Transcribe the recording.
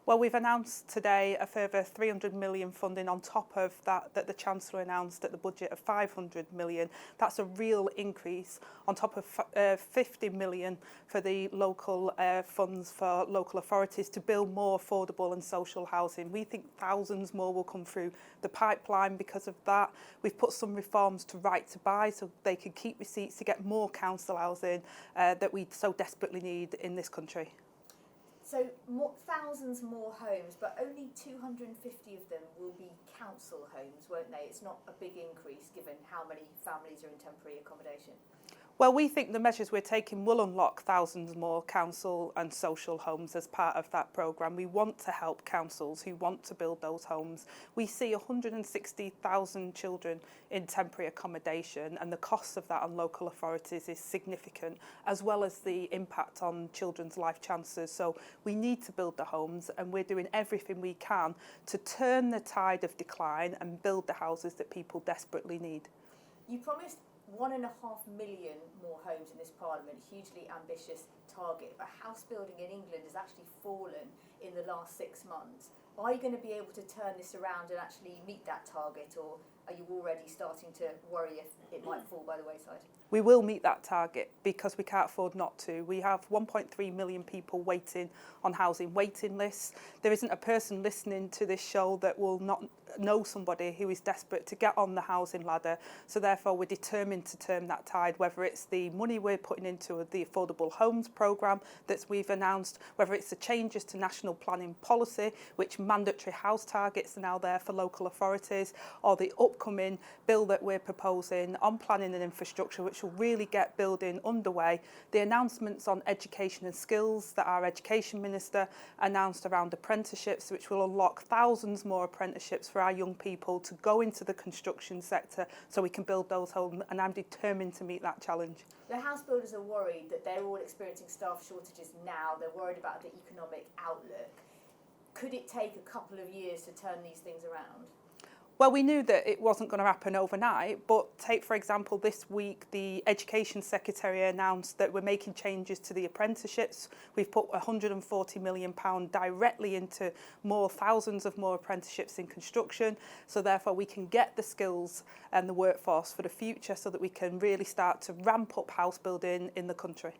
Well, we've announced today a further 300 million funding on top of that the Chancellor announced at the budget of 500 million. That's a real increase on top of 50 million for the local funds for local authorities to build more affordable and social housing. We think thousands more will come through the pipeline because of that. We've put some reforms to right to buy so they can keep receipts to get more council housing that we so desperately need in this country. So thousands more homes, but only 250 of them will be council homes, won't they? It's not a big increase given how many families are in temporary accommodation. Well, we think the measures we're taking will unlock thousands more council and social homes as part of that programme. We want to help councils who want to build those homes. We see 160,000 children in temporary accommodation, and the cost of that on local authorities is significant, as well as the impact on children's life chances. So we need to build the homes, and we're doing everything we can to turn the tide of decline and build the houses that people desperately need. You promised 1.5 million more homes in this Parliament, hugely ambitious target, but house building in England has actually fallen in the last 6 months. Are you going to be able to turn this around and actually meet that target, or are you already starting to worry if it might fall by the wayside? We will meet that target because we can't afford not to. We have 1.3 million people waiting on housing waiting lists. There isn't a person listening to this show that will not know somebody who is desperate to get on the housing ladder. So therefore we're determined to turn that tide, whether it's the money we're putting into the Affordable Homes programme that we've announced, whether it's the changes to national planning policy, which mandatory house targets are now there for local authorities, or the upcoming bill that we're proposing on planning and infrastructure, which will really get building underway. The announcements on education and skills that our Education Minister announced around apprenticeships, which will unlock thousands more apprenticeships for our young people to go into the construction sector so we can build those homes, and I'm determined to meet that challenge. The house builders are worried that they're all experiencing staff shortages now. They're worried about the economic outlook. Could it take a couple of years to turn these things around? Well, we knew that it wasn't going to happen overnight, but take, for example, this week, the Education Secretary announced that we're making changes to the apprenticeships. We've put £140 million directly into thousands of more apprenticeships in construction. So therefore, we can get the skills and the workforce for the future so that we can really start to ramp up house building in the country.